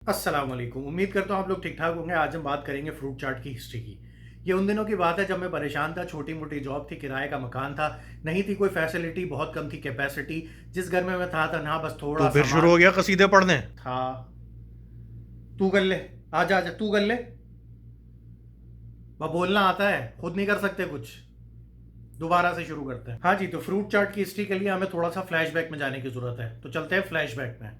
अस्सलाम वालेकुम। उम्मीद करता हूँ आप लोग ठीक ठाक होंगे। आज हम बात करेंगे फ्रूट चाट की हिस्ट्री की। ये उन दिनों की बात है जब मैं परेशान था, छोटी मोटी जॉब थी, किराए का मकान था, नहीं थी कोई फैसिलिटी, बहुत कम थी कैपेसिटी। जिस घर में मैं था ना बस तो थोड़ा फिर शुरू सामान हो गया कसीदे पढ़ने। था। तू कर ले, आजा आजा तू कर ले। वह बोलना आता है, खुद नहीं कर सकते कुछ। दोबारा से शुरू करते हैं। हाँ जी, तो फ्रूट चाट की हिस्ट्री के लिए हमें थोड़ा सा फ्लैशबैक में जाने की जरूरत है, तो चलते हैं फ्लैशबैक में।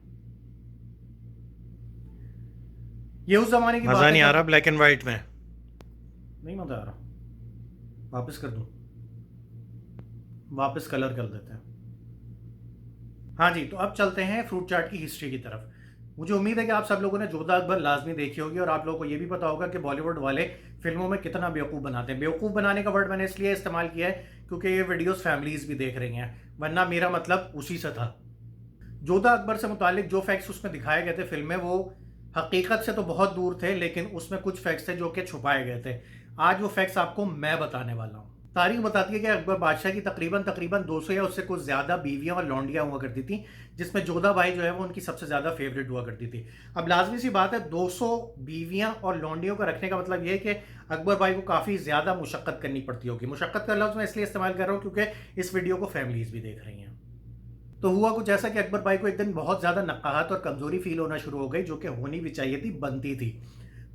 ये उस जमाने की मजा बात है नहीं आ जब रहा ब्लैक एंड व्हाइट में। नहीं मजा आ रहा, वापस कर दूं? वापस कलर कर देते हैं। हाँ जी, तो अब चलते हैं फ्रूट चाट की हिस्ट्री की तरफ। मुझे उम्मीद है कि आप सब लोगों ने जोधा अकबर लाजमी देखी होगी और आप लोगों को ये भी पता होगा कि बॉलीवुड वाले फिल्मों में कितना बेवकूफ़ बनाते हैं। बेवकूफ़ बनाने का वर्ड मैंने इसलिए इस्तेमाल किया है क्योंकि ये वीडियोस फैमिलीज भी देख रही हैं, वरना मेरा मतलब उसी से था। जोधा अकबर से मुतालिक जो फैक्ट्स उसमें दिखाए गए थे फिल्म में, वो हकीकत से तो बहुत दूर थे, लेकिन उसमें कुछ फैक्ट्स थे जो कि छुपाए गए थे। आज वो फैक्ट्स आपको मैं बताने वाला हूँ। तारीख बताती है कि अकबर बादशाह की तकरीबन तकरीबन 200 या उससे कुछ ज़्यादा बीवियां और लौंडियां हुआ करती थी, जिसमें जोधा बाई जो है वो उनकी सबसे ज़्यादा फेवरेट हुआ करती थी। अब लाजमी सी बात है, 200 बीवियां और लौंडियों का रखने का मतलब ये है कि अकबर भाई को काफ़ी ज़्यादा मुशक्क़त करनी पड़ती होगी। मुशक्क़त का लफ्ज़ मैं इसलिए इस्तेमाल कर रहा हूँ क्योंकि इस वीडियो को फैमिलीज भी देख रही हैं। तो हुआ कुछ ऐसा कि अकबर भाई को एक दिन बहुत ज़्यादा नक़ाहत और कमज़ोरी फील होना शुरू हो गई, जो कि होनी भी चाहिए थी, बनती थी।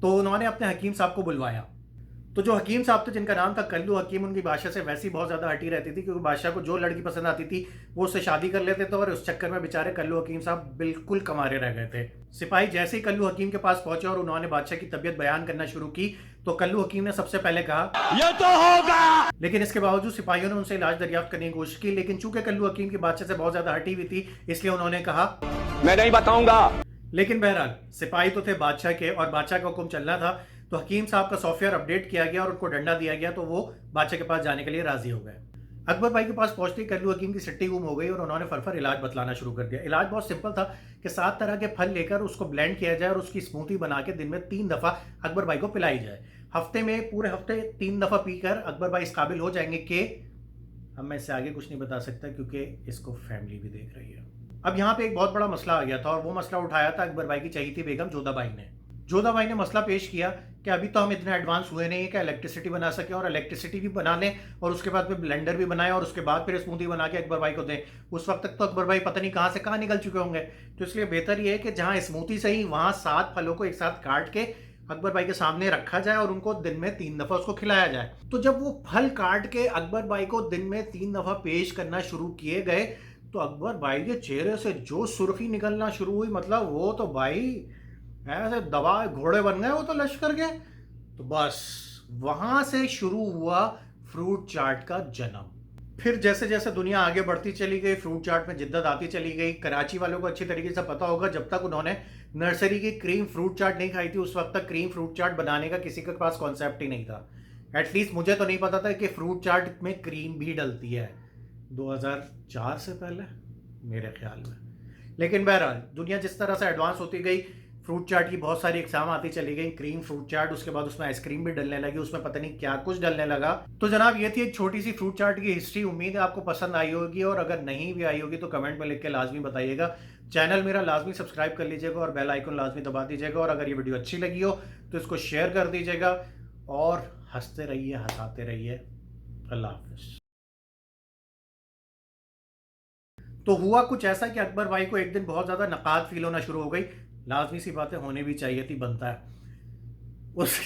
तो उन्होंने अपने हकीम साहब को बुलवाया। तो जो हकीम साहब थे, जिनका नाम था कल्लू हकीम, उनकी बादशाह से वैसी बहुत ज़्यादा हटी रहती थी, क्योंकि बादशाह को जो लड़की पसंद आती थी वो उससे शादी कर लेते थे, और उस चक्कर में बेचारे कल्लू हकीम साहब बिल्कुल कमारे रह गए थे। सिपाही जैसे ही कल्लू हकीम के पास पहुंचे और उन्होंने बादशाह की तबीयत बयान करना शुरू की, तो कल्लू हकीम ने सबसे पहले कहा ये तो होगा। लेकिन इसके बावजूद सिपाहियों ने उनसे इलाज दरियाफ्त करने की कोशिश की, लेकिन चूंकि कल्लू हकीम की बादशाह से बहुत ज्यादा हटी हुई थी, इसलिए उन्होंने कहा मैं नहीं बताऊंगा। लेकिन बहरहाल सिपाही तो थे बादशाह के और बादशाह का हुक्म चलना था। तो हकीम साहब का सॉफ्टवेयर अपडेट किया गया और उनको डंडा दिया गया, तो वो बादशाह के पास जाने के लिए राजी हो गए। अकबर भाई के पास पहुंचते ही कल्लू हकीम की सिट्टी गुम हो गई और उन्होंने फरफर इलाज बतलाना शुरू कर दिया। इलाज बहुत सिंपल था कि 7 तरह के फल लेकर उसको ब्लेंड किया जाए और उसकी स्मूथी बना के दिन में 3 दफा अकबर भाई को पिलाई जाए। हफ्ते में पूरे हफ्ते 3 दफा पीकर अकबर भाई इस काबिल हो जाएंगे कि अब मैं इससे आगे कुछ नहीं बता सकता क्योंकि इसको फैमिली भी देख रही है। अब यहाँ पे एक बहुत बड़ा मसला आ गया था और वो मसला उठाया था अकबर भाई की चहीती बेगम जोधाबाई ने। जोधाबाई ने मसला पेश किया कि अभी तो हम इतने एडवांस हुए नहीं है कि इलेक्ट्रिसिटी बना सके, और इलेक्ट्रिसिटी भी बना लें और उसके बाद फिर ब्लेंडर भी बनाए और उसके बाद फिर स्मूदी बना के अकबर भाई को दें। उस वक्त तक तो अकबर भाई पता नहीं कहाँ से कहाँ निकल चुके होंगे। तो इसलिए बेहतर ये है कि जहाँ स्मूदी सही, वहाँ 7 फलों को एक साथ काट के अकबर भाई के सामने रखा जाए और उनको दिन में 3 दफा उसको खिलाया जाए। तो जब वो फल काट के अकबर भाई को दिन में 3 दफा पेश करना शुरू किए गए, तो अकबर भाई के चेहरे से जो सुर्खी निकलना शुरू हुई, मतलब वो तो भाई ऐसे दबा घोड़े बन गए वो तो लश्कर के। तो बस वहां से शुरू हुआ फ्रूट चाट का जन्म। फिर जैसे जैसे दुनिया आगे बढ़ती चली गई, फ्रूट चाट में जिद्दत आती चली गई। कराची वालों को अच्छी तरीके से पता होगा, जब तक उन्होंने नर्सरी की क्रीम फ्रूट चाट नहीं खाई थी, उस वक्त तक क्रीम फ्रूट चाट बनाने का किसी के पास कॉन्सेप्ट ही नहीं था। एटलीस्ट मुझे तो नहीं पता था कि फ्रूट चाट में क्रीम भी डलती है 2004 से पहले, मेरे ख्याल में। लेकिन बहरहाल दुनिया जिस तरह से एडवांस होती गई, फ्रूट चाट की बहुत सारी एग्जाम आती चली गई, क्रीम फ्रूट चाट, उसके बाद उसमें आइसक्रीम भी डलने लगी, उसमें पता नहीं क्या कुछ डलने लगा। तो जनाब ये थी एक छोटी सी फ्रूट चाट की हिस्ट्री। उम्मीद है आपको पसंद आई होगी, और अगर नहीं भी आई होगी तो कमेंट में लिख के लाजमी बताइएगा। चैनल मेरा लाजमी सब्सक्राइब कर लीजिएगा और बेल आइकन लाजमी दबा दीजिएगा, और अगर ये वीडियो अच्छी लगी हो तो इसको शेयर कर दीजिएगा। और हंसते रहिए, हंसाते रहिए। अल्लाह हाफिज। तो हुआ कुछ ऐसा कि अकबर भाई को एक दिन बहुत ज्यादा नकात फील होना शुरू हो गई। लाजमी सी बातें होने भी चाहिए थी, बनता है। उस